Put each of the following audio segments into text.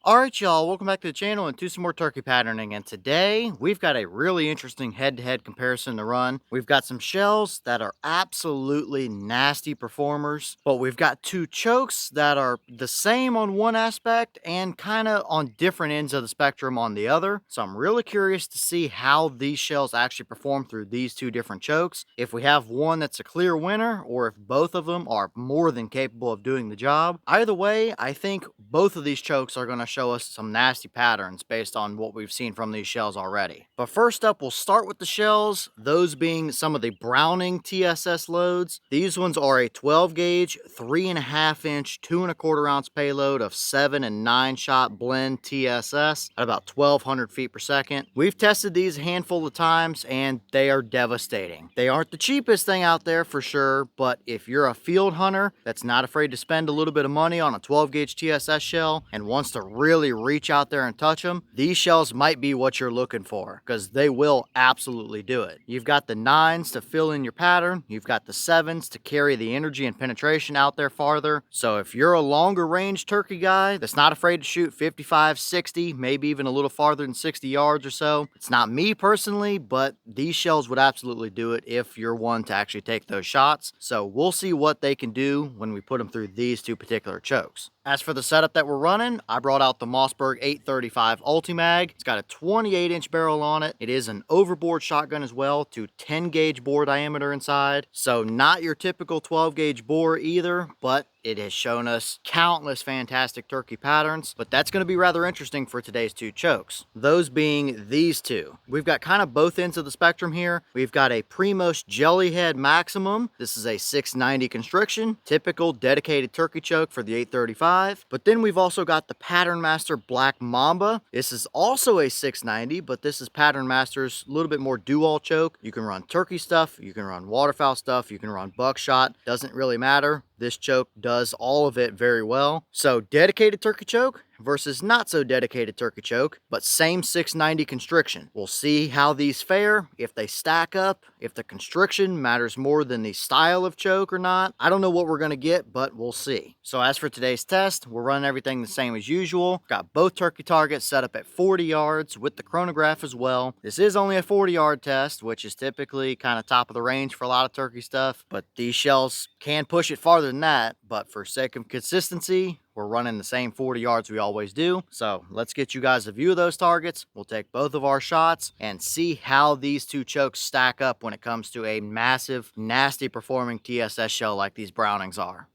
Alright y'all, welcome back to the channel and to some more turkey patterning, and today we've got a really interesting head-to-head comparison to run. We've got some shells that are absolutely nasty performers, but we've got two chokes that are the same on one aspect and kind of on different ends of the spectrum on the other. So I'm really curious to see how these shells actually perform through these two different chokes. If we have one that's a clear winner, or if both of them are more than capable of doing the job. Either way, I think both of these chokes are going to show us some nasty patterns based on what we've seen from these shells already. But first up, we'll start with the shells, those being some of the Browning TSS loads. These ones are a 12 gauge, 3.5 inch, 2.25 ounce payload of 7 and 9 shot blend TSS at about 1200 feet per second. We've tested these a handful of times and they are devastating. They aren't the cheapest thing out there for sure, but if you're a field hunter that's not afraid to spend a little bit of money on a 12 gauge TSS shell and wants to really reach out there and touch them, these shells might be what you're looking for, because they will absolutely do it. You've got the 9s to fill in your pattern, you've got the 7s to carry the energy and penetration out there farther. So if you're a longer range turkey guy that's not afraid to shoot 55, 60, maybe even a little farther than 60 yards or so, it's not me personally, but these shells would absolutely do it if you're one to actually take those shots. So we'll see what they can do when we put them through these two particular chokes. As for the setup that we're running, I brought out the Mossberg 835 Ulti-Mag. It's got a 28 inch barrel on it. It is an overboard shotgun as well, to 10 gauge bore diameter inside. So not your typical 12 gauge bore either, but it has shown us countless fantastic turkey patterns, but that's going to be rather interesting for today's two chokes. Those being these two. We've got kind of both ends of the spectrum here. We've got a Primos Jellyhead Maximum. This is a 690 constriction, typical dedicated turkey choke for the 835. But then we've also got the Patternmaster Black Mamba. This is also a 690, but this is Patternmaster's a little bit more dual choke. You can run turkey stuff, you can run waterfowl stuff, you can run buckshot. Doesn't really matter. This choke does all of it very well. So dedicated turkey choke versus not so dedicated turkey choke, but same 690 constriction. We'll see how these fare, if they stack up, if the constriction matters more than the style of choke or not. I don't know what we're going to get, but we'll see. So as for today's test, we're running everything the same as usual. Got both turkey targets set up at 40 yards with the chronograph as well. This is only a 40-yard test, which is typically kind of top of the range for a lot of turkey stuff, but these shells can push it farther than that. But for sake of consistency, we're running the same 40 yards we always do. So let's get you guys a view of those targets. We'll take both of our shots and see how these two chokes stack up when it comes to a massive, nasty performing TSS shell like these Brownings are.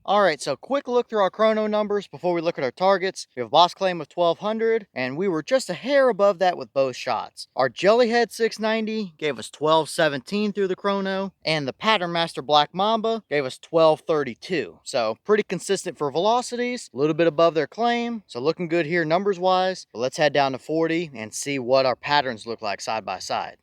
All right, so quick look through our chrono numbers before we look at our targets. We have a boss claim of 1200, and we were just a hair above that with both shots. Our Jellyhead 690 gave us 1217 through the chrono, and the Patternmaster Black Mamba gave us 1232. So pretty consistent for velocities, a little bit above their claim. So looking good here numbers wise. But let's head down to 40 and see what our patterns look like side by side.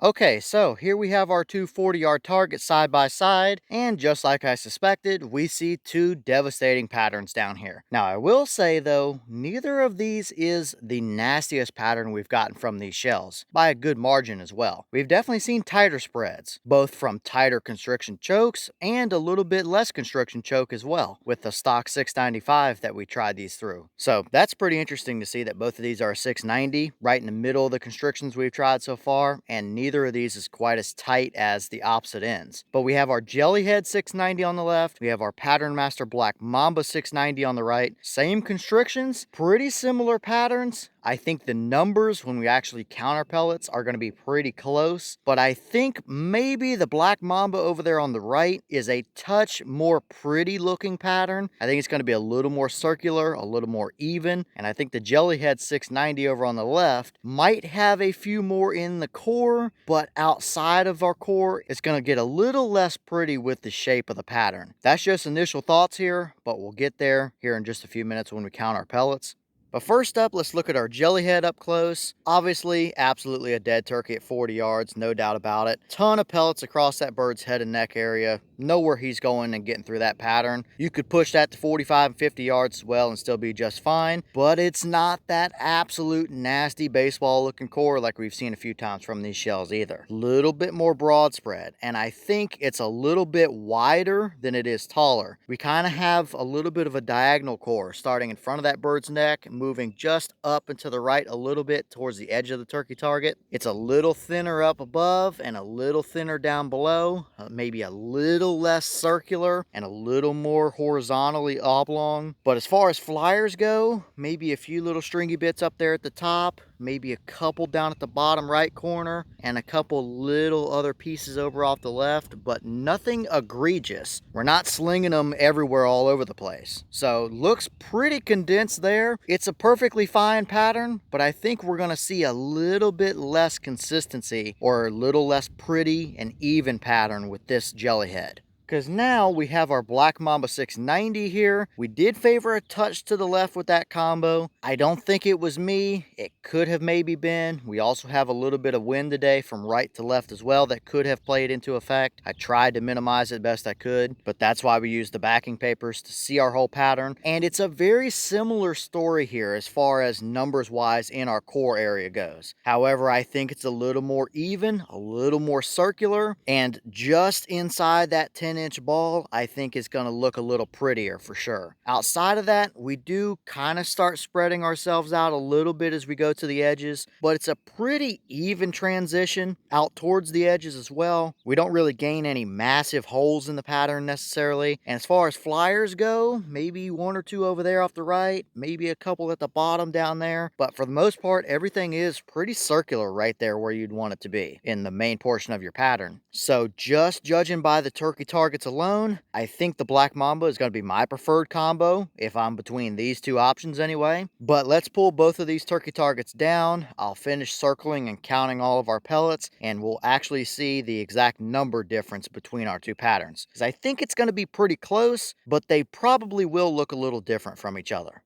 Okay, so here we have our two 40-yard targets side by side, and just like I suspected, we see two devastating patterns down here. Now, I will say though, neither of these is the nastiest pattern we've gotten from these shells, by a good margin as well. We've definitely seen tighter spreads, both from tighter constriction chokes and a little bit less constriction choke as well, with the stock 695 that we tried these through. So that's pretty interesting to see that both of these are a 690, right in the middle of the constrictions we've tried so far, and neither of these is quite as tight as the opposite ends. But we have our Jellyhead 690 on the left, we have our Patternmaster Black Mamba 690 on the right. Same constrictions, pretty similar patterns. I think the numbers when we actually count our pellets are going to be pretty close, but I think maybe the Black Mamba over there on the right is a touch more pretty looking pattern. I think it's going to be a little more circular, a little more even, and I think the Jellyhead 690 over on the left might have a few more in the core, but outside of our core, it's going to get a little less pretty with the shape of the pattern. That's just initial thoughts here, but we'll get there here in just a few minutes when we count our pellets. But first up, let's look at our Jellyhead up close. Obviously, absolutely a dead turkey at 40 yards, no doubt about it. Ton of pellets across that bird's head and neck area. know where he's going and getting through that pattern. You could push that to 45 and 50 yards as well and still be just fine, but it's not that absolute nasty baseball looking core like we've seen a few times from these shells either. Little bit more broad spread, and I think it's a little bit wider than it is taller. We kind of have a little bit of a diagonal core starting in front of that bird's neck, moving just up and to the right a little bit towards the edge of the turkey target. It's a little thinner up above and a little thinner down below, maybe a little less circular and a little more horizontally oblong. But as far as flyers go, maybe a few little stringy bits up there at the top, maybe a couple down at the bottom right corner, and a couple little other pieces over off the left, but nothing egregious. We're not slinging them everywhere all over the place. So looks pretty condensed there. It's a perfectly fine pattern, but I think we're gonna see a little bit less consistency or a little less pretty and even pattern with this jellyhead. Because now we have our Black Mamba 690 here. We did favor a touch to the left with that combo. I don't think it was me. It could have maybe been. We also have a little bit of wind today from right to left as well that could have played into effect. I tried to minimize it best I could, but that's why we used the backing papers to see our whole pattern. And it's a very similar story here as far as numbers wise in our core area goes. However, I think it's a little more even, a little more circular, and just inside that 10-inch ball, I think it's going to look a little prettier for sure. Outside of that, we do kind of start spreading ourselves out a little bit as we go to the edges, but it's a pretty even transition out towards the edges as well. We don't really gain any massive holes in the pattern necessarily. And as far as flyers go, maybe one or two over there off the right, maybe a couple at the bottom down there. But for the most part, everything is pretty circular right there where you'd want it to be in the main portion of your pattern. So just judging by the turkey targets alone, I think the Black Mamba is going to be my preferred combo if I'm between these two options anyway. But let's pull both of these turkey targets down. I'll finish circling and counting all of our pellets, and we'll actually see the exact number difference between our two patterns. Because I think it's going to be pretty close, but they probably will look a little different from each other.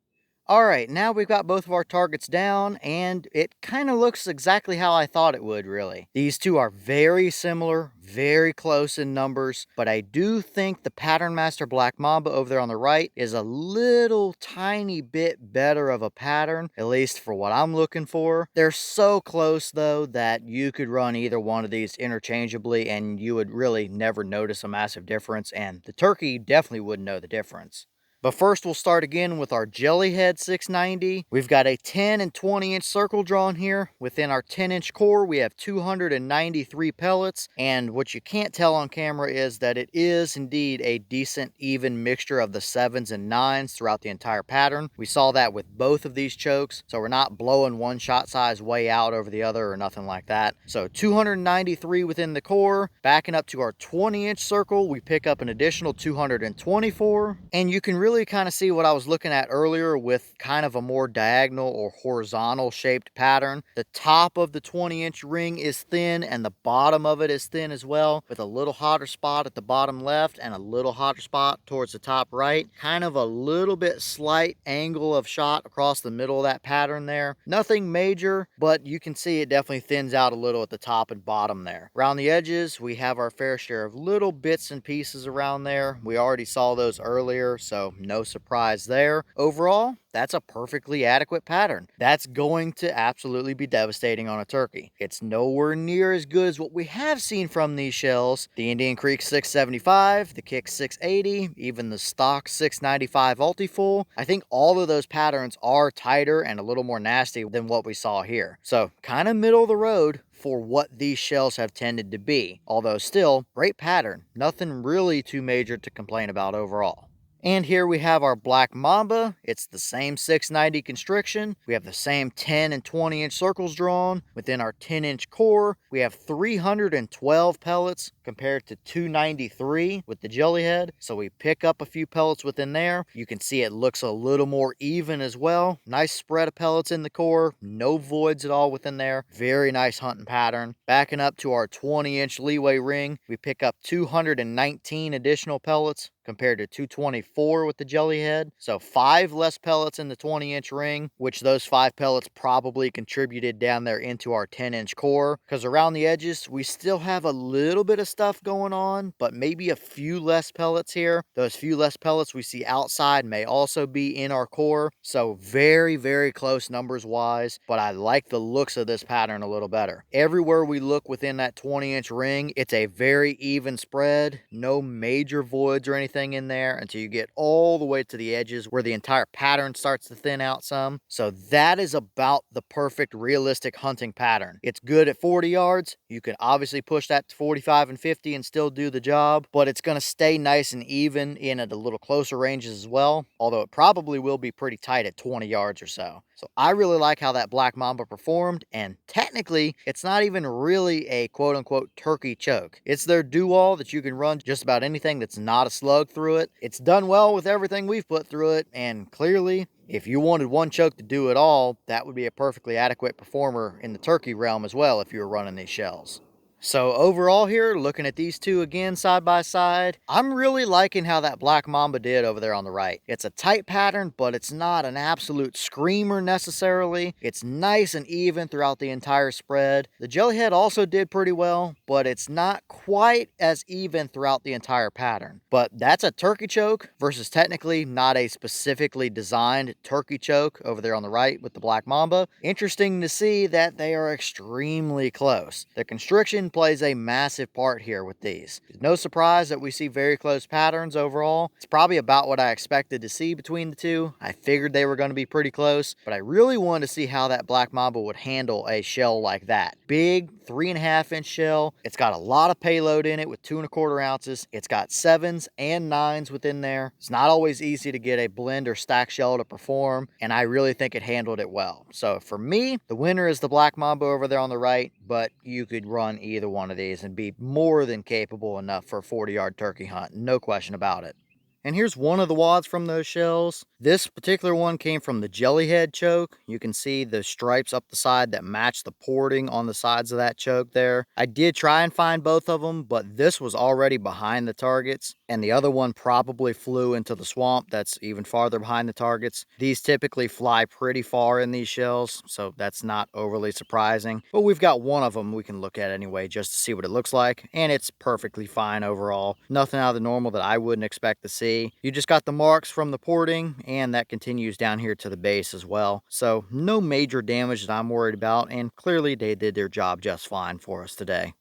All right, now we've got both of our targets down, and it kind of looks exactly how I thought it would, really. These two are very similar, very close in numbers, but I do think the Patternmaster Black Mamba over there on the right is a little tiny bit better of a pattern, at least for what I'm looking for. They're so close, though, that you could run either one of these interchangeably, and you would really never notice a massive difference, and the turkey definitely wouldn't know the difference. But first, we'll start again with our Jellyhead 690. We've got a 10 and 20-inch circle drawn here. Within our 10-inch core, we have 293 pellets. And what you can't tell on camera is that it is indeed a decent, even mixture of the 7s and 9s throughout the entire pattern. We saw that with both of these chokes, so we're not blowing one shot size way out over the other or nothing like that. So 293 within the core. Backing up to our 20-inch circle, we pick up an additional 224. And you can really kind of see what I was looking at earlier with kind of a more diagonal or horizontal shaped pattern. The top of the 20-inch ring is thin and the bottom of it is thin as well, with a little hotter spot at the bottom left and a little hotter spot towards the top right. Kind of a little bit slight angle of shot across the middle of that pattern there. Nothing major, but you can see it definitely thins out a little at the top and bottom there. Around the edges, we have our fair share of little bits and pieces around there. We already saw those earlier, so no surprise there. Overall, that's a perfectly adequate pattern. That's going to absolutely be devastating on a turkey. It's nowhere near as good as what we have seen from these shells. The Indian Creek 675, the Kick 680, even the stock 695 Ulti-Full. I think all of those patterns are tighter and a little more nasty than what we saw here. So kind of middle of the road for what these shells have tended to be. Although still, great pattern. Nothing really too major to complain about overall. And here we have our Black Mamba. It's the same 690 constriction. We have the same 10 and 20-inch circles drawn. Within our 10-inch core, we have 312 pellets compared to 293 with the Jellyhead. So we pick up a few pellets within there. You can see it looks a little more even as well. Nice spread of pellets in the core. No voids at all within there. Very nice hunting pattern. Backing up to our 20-inch leeway ring, we pick up 219 additional pellets compared to 224 with the Jellyhead. So 5 less pellets in the 20-inch ring, which those 5 pellets probably contributed down there into our 10-inch core, because around the edges we still have a little bit of stuff going on, but maybe a few less pellets here. Those few less pellets we see outside may also be in our core. So very close numbers wise, but I like the looks of this pattern a little better. Everywhere we look within that 20-inch ring, it's a very even spread, no major voids or anything in there until you get all the way to the edges where the entire pattern starts to thin out some. So that is about the perfect realistic hunting pattern. It's good at 40 yards. You can obviously push that to 45 and 50 and still do the job, but it's going to stay nice and even in at a little closer ranges as well, although it probably will be pretty tight at 20 yards or so. So I really like how that Black Mamba performed, and technically it's not even really a quote-unquote turkey choke. It's their do-all that you can run just about anything that's not a slug through it. It's done well with everything we've put through it, and clearly if you wanted one choke to do it all, that would be a perfectly adequate performer in the turkey realm as well if you were running these shells. So overall here, looking at these two again side by side, I'm really liking how that Black Mamba did over there on the right. It's a tight pattern, but it's not an absolute screamer necessarily. It's nice and even throughout the entire spread. The Jellyhead also did pretty well, but it's not quite as even throughout the entire pattern. But that's a turkey choke versus technically not a specifically designed turkey choke over there on the right with the Black Mamba. Interesting to see that they are extremely close. The constriction plays a massive part here with these. No surprise that we see very close patterns overall. It's probably about what I expected to see between the two. I figured they were going to be pretty close, but I really wanted to see how that Black Mamba would handle a shell like that. Big 3.5-inch shell. It's got a lot of payload in it with 2.25 ounces. It's got 7s and 9s within there. It's not always easy to get a blend or stack shell to perform, and I really think it handled it well. So for me, the winner is the Black Mamba over there on the right, but you could run either one of these and be more than capable enough for a 40-yard turkey hunt. No question about it. And here's one of the wads from those shells. This particular one came from the Jellyhead choke. You can see the stripes up the side that match the porting on the sides of that choke there. I did try and find both of them, but this was already behind the targets, and the other one probably flew into the swamp that's even farther behind the targets. These typically fly pretty far in these shells, so that's not overly surprising. But we've got one of them we can look at anyway just to see what it looks like, and it's perfectly fine overall. Nothing out of the normal that I wouldn't expect to see. You just got the marks from the porting, and that continues down here to the base as well. So no major damage that I'm worried about, and clearly they did their job just fine for us today.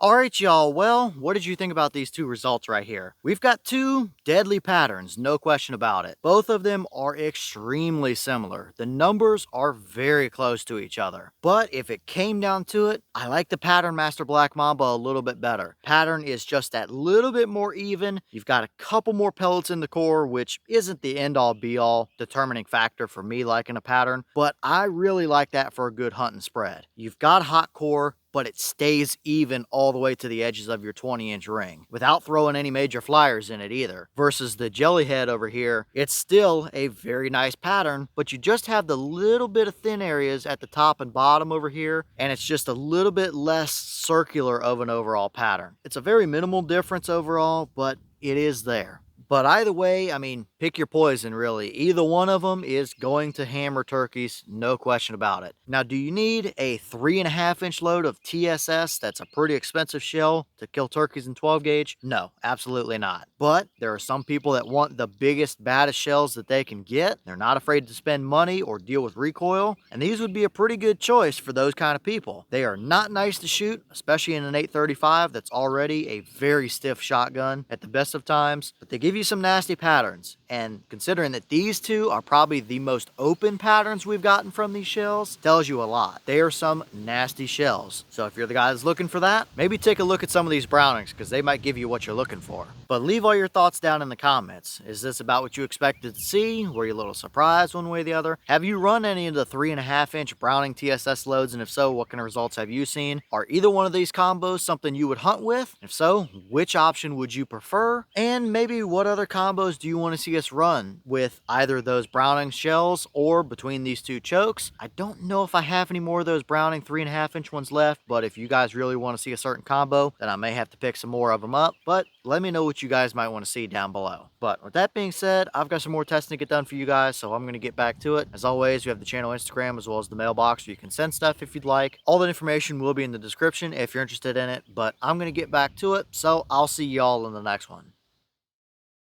Alright y'all, well, what did you think about these two results right here? We've got two deadly patterns, no question about it. Both of them are extremely similar. The numbers are very close to each other. But if it came down to it, I like the Patternmaster Black Mamba a little bit better. Pattern is just that little bit more even. You've got a couple more pellets in the core, which isn't the end-all be-all determining factor for me liking a pattern, but I really like that for a good hunting spread. You've got hot core, but it stays even all the way to the edges of your 20-inch ring without throwing any major flyers in it either. Versus the Jellyhead over here, it's still a very nice pattern, but you just have the little bit of thin areas at the top and bottom over here, and it's just a little bit less circular of an overall pattern. It's a very minimal difference overall, but it is there. But either way, I mean, pick your poison really. Either one of them is going to hammer turkeys, no question about it. Now, do you need a 3.5-inch load of TSS that's a pretty expensive shell to kill turkeys in 12 gauge? No, absolutely not. But there are some people that want the biggest, baddest shells that they can get. They're not afraid to spend money or deal with recoil, and these would be a pretty good choice for those kind of people. They are not nice to shoot, especially in an 835 that's already a very stiff shotgun at the best of times, but they give you some nasty patterns, and considering that these two are probably the most open patterns we've gotten from these shells, tells you a lot. They are some nasty shells. So if you're the guy that's looking for that, maybe take a look at some of these Brownings, because they might give you what you're looking for. But leave all your thoughts down in the comments. Is this about what you expected to see? Were you a little surprised one way or the other? Have you run any of the 3.5-inch Browning TSS loads, and if so, what kind of results have you seen? Are either one of these combos something you would hunt with? If so, which option would you prefer? And maybe what other combos do you want to see us longest run with either those Browning shells or between these two chokes. I don't know if I have any more of those Browning 3.5-inch ones left, but if you guys really want to see a certain combo, then I may have to pick some more of them up. But let me know what you guys might want to see down below. But with that being said, I've got some more testing to get done for you guys, so I'm going to get back to it. As always, we have the channel Instagram as well as the mailbox where you can send stuff if you'd like. All the information will be in the description if you're interested in it, but I'm going to get back to it, so I'll see y'all in the next one.